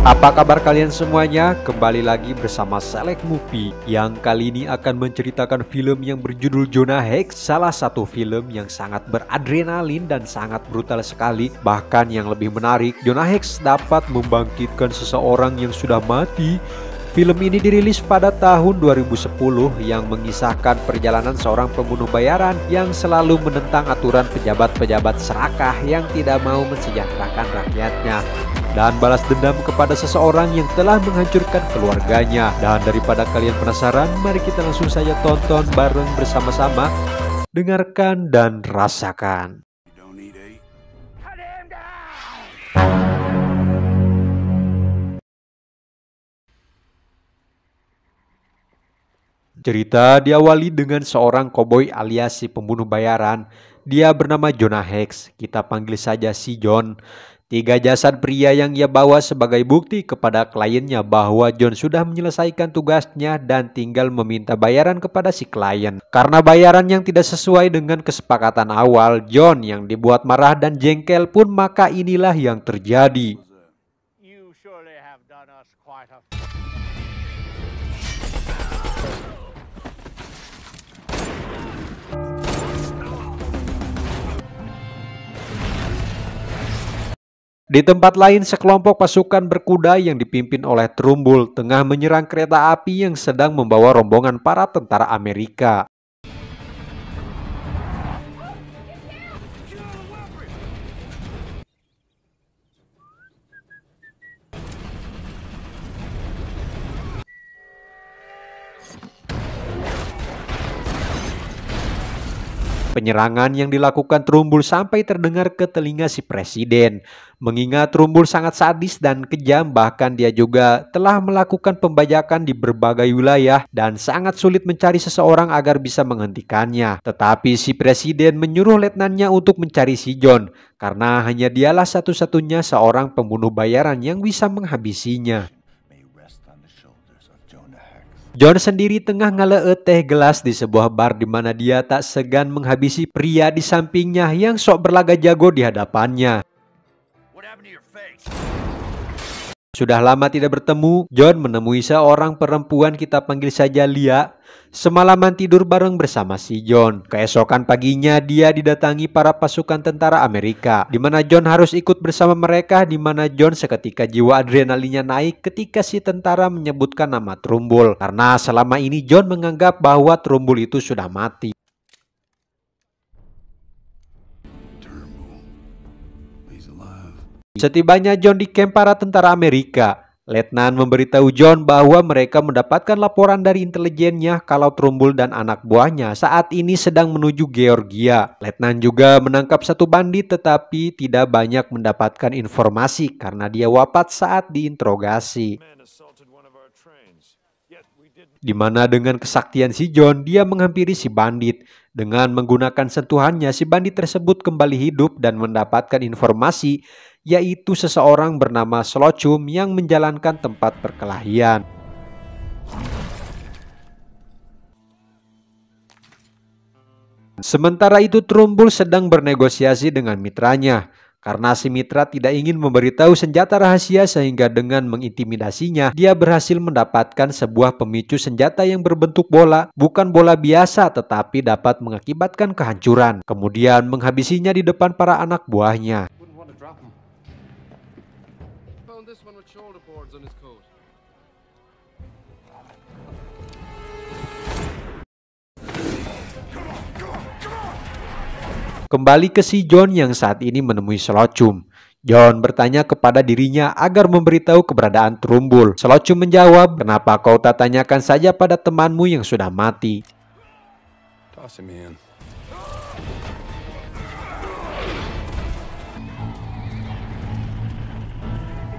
Apa kabar kalian semuanya? Kembali lagi bersama Select Movie yang kali ini akan menceritakan film yang berjudul Jonah Hex, salah satu film yang sangat beradrenalin dan sangat brutal sekali. Bahkan yang lebih menarik, Jonah Hex dapat membangkitkan seseorang yang sudah mati. Film ini dirilis pada tahun 2010 yang mengisahkan perjalanan seorang pembunuh bayaran yang selalu menentang aturan pejabat-pejabat serakah yang tidak mau mensejahterakan rakyatnya dan balas dendam kepada seseorang yang telah menghancurkan keluarganya. Dan daripada kalian penasaran, mari kita langsung saja tonton bareng bersama-sama. Dengarkan dan rasakan. Cerita diawali dengan seorang koboi alias si pembunuh bayaran. Dia bernama Jonah Hex, kita panggil saja si John. 3 jasad pria yang ia bawa sebagai bukti kepada kliennya bahwa John sudah menyelesaikan tugasnya dan tinggal meminta bayaran kepada si klien. Karena bayaran yang tidak sesuai dengan kesepakatan awal, John yang dibuat marah dan jengkel pun, maka inilah yang terjadi. Di tempat lain, sekelompok pasukan berkuda yang dipimpin oleh Trumbull tengah menyerang kereta api yang sedang membawa rombongan para tentara Amerika. Penyerangan yang dilakukan Trumbull sampai terdengar ke telinga si presiden. Mengingat Trumbull sangat sadis dan kejam, bahkan dia juga telah melakukan pembajakan di berbagai wilayah dan sangat sulit mencari seseorang agar bisa menghentikannya. Tetapi si presiden menyuruh letnannya untuk mencari si John, karena hanya dialah satu-satunya seorang pembunuh bayaran yang bisa menghabisinya. John sendiri tengah ngeleet teh gelas di sebuah bar di mana dia tak segan menghabisi pria di sampingnya yang sok berlaga jago di hadapannya. Sudah lama tidak bertemu, John menemui seorang perempuan, kita panggil saja Lia. Semalaman tidur bareng bersama si John. Keesokan paginya dia didatangi para pasukan tentara Amerika, di mana John harus ikut bersama mereka, di mana John seketika jiwa adrenalinnya naik ketika si tentara menyebutkan nama Trumbull. Karena selama ini John menganggap bahwa Trumbull itu sudah mati. Setibanya John di kamp para tentara Amerika, Letnan memberitahu John bahwa mereka mendapatkan laporan dari intelijennya kalau Trumbull dan anak buahnya saat ini sedang menuju Georgia. Letnan juga menangkap satu bandit tetapi tidak banyak mendapatkan informasi karena dia wafat saat diinterogasi. Di mana dengan kesaktian si John, dia menghampiri si bandit. Dengan menggunakan sentuhannya, si bandit tersebut kembali hidup dan mendapatkan informasi, yaitu seseorang bernama Slocum yang menjalankan tempat perkelahian. Sementara itu Trumbull sedang bernegosiasi dengan mitranya. Karena si mitra tidak ingin memberitahu senjata rahasia, sehingga dengan mengintimidasinya, dia berhasil mendapatkan sebuah pemicu senjata yang berbentuk bola. Bukan bola biasa, tetapi dapat mengakibatkan kehancuran. Kemudian menghabisinya di depan para anak buahnya. Kembali ke si John yang saat ini menemui Slocum. John bertanya kepada dirinya agar memberitahu keberadaan Trumbull. Slocum menjawab, "Kenapa kau tak tanyakan saja pada temanmu yang sudah mati?"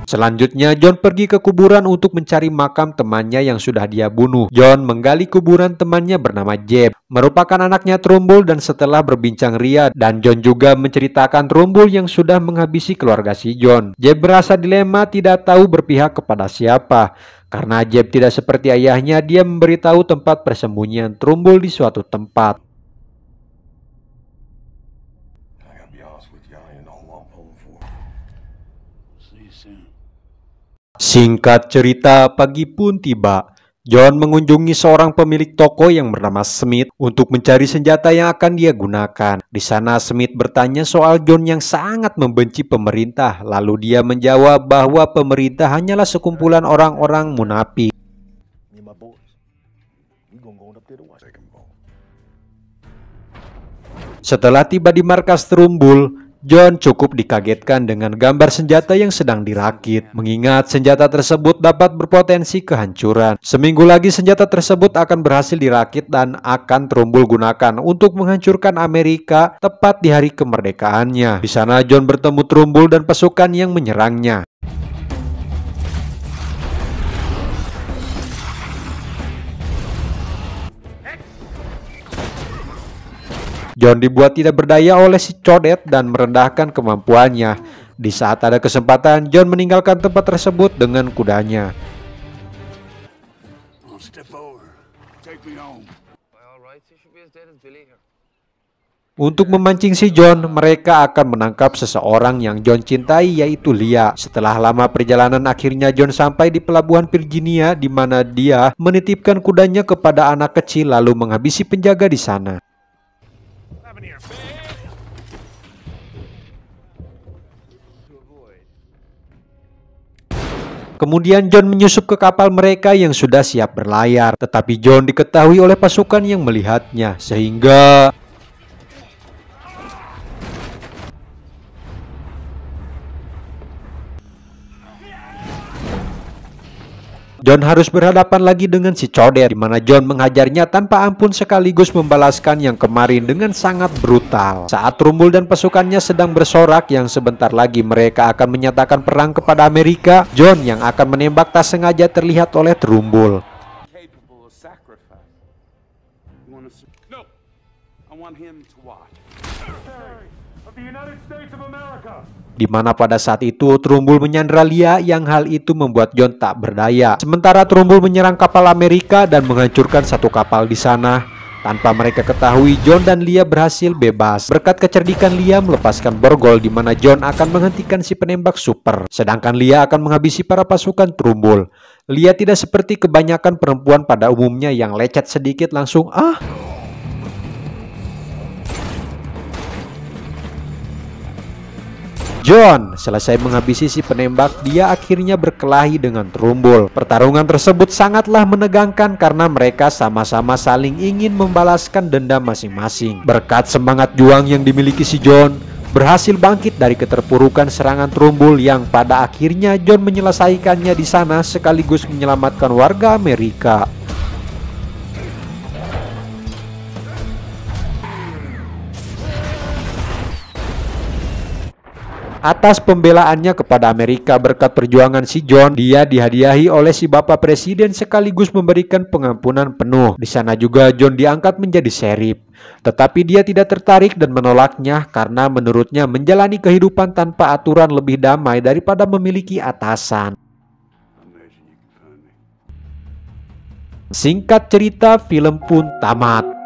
Selanjutnya, John pergi ke kuburan untuk mencari makam temannya yang sudah dia bunuh. John menggali kuburan temannya bernama Jeb, merupakan anaknya Trumbull, dan setelah berbincang ria dan John juga menceritakan Trumbull yang sudah menghabisi keluarga si John. Jeb merasa dilema, tidak tahu berpihak kepada siapa. Karena Jeb tidak seperti ayahnya, dia memberitahu tempat persembunyian Trumbull di suatu tempat. Singkat cerita, pagi pun tiba. John mengunjungi seorang pemilik toko yang bernama Smith untuk mencari senjata yang akan dia gunakan. Di sana Smith bertanya soal John yang sangat membenci pemerintah. Lalu dia menjawab bahwa pemerintah hanyalah sekumpulan orang-orang munafik. Setelah tiba di markas Trumbull, John cukup dikagetkan dengan gambar senjata yang sedang dirakit, mengingat senjata tersebut dapat berpotensi kehancuran. Seminggu lagi senjata tersebut akan berhasil dirakit dan akan Trumbull gunakan untuk menghancurkan Amerika tepat di hari kemerdekaannya. Di sana John bertemu Trumbull dan pasukan yang menyerangnya. John dibuat tidak berdaya oleh si codet dan merendahkan kemampuannya. Di saat ada kesempatan, John meninggalkan tempat tersebut dengan kudanya. Untuk memancing si John, mereka akan menangkap seseorang yang John cintai, yaitu Leah. Setelah lama perjalanan, akhirnya John sampai di pelabuhan Virginia, di mana dia menitipkan kudanya kepada anak kecil lalu menghabisi penjaga di sana. Kemudian John menyusup ke kapal mereka yang sudah siap berlayar. Tetapi John diketahui oleh pasukan yang melihatnya, sehingga John harus berhadapan lagi dengan si codet, di mana John menghajarnya tanpa ampun sekaligus membalaskan yang kemarin dengan sangat brutal. Saat Trumbull dan pasukannya sedang bersorak yang sebentar lagi mereka akan menyatakan perang kepada Amerika, John yang akan menembak tak sengaja terlihat oleh Trumbull. Di mana pada saat itu Trumbull menyandra Leah yang hal itu membuat John tak berdaya. Sementara Trumbull menyerang kapal Amerika dan menghancurkan satu kapal di sana. Tanpa mereka ketahui, John dan Leah berhasil bebas. Berkat kecerdikan Leah melepaskan borgol di mana John akan menghentikan si penembak super. Sedangkan Leah akan menghabisi para pasukan Trumbull. Leah tidak seperti kebanyakan perempuan pada umumnya yang lecet sedikit langsung John selesai menghabisi si penembak, dia akhirnya berkelahi dengan Trumbull. Pertarungan tersebut sangatlah menegangkan karena mereka sama-sama saling ingin membalaskan dendam masing-masing. Berkat semangat juang yang dimiliki si John, berhasil bangkit dari keterpurukan serangan Trumbull yang pada akhirnya John menyelesaikannya di sana sekaligus menyelamatkan warga Amerika. Atas pembelaannya kepada Amerika berkat perjuangan si John, dia dihadiahi oleh si Bapak Presiden sekaligus memberikan pengampunan penuh. Di sana juga John diangkat menjadi sheriff. Tetapi dia tidak tertarik dan menolaknya karena menurutnya menjalani kehidupan tanpa aturan lebih damai daripada memiliki atasan. Singkat cerita, film pun tamat.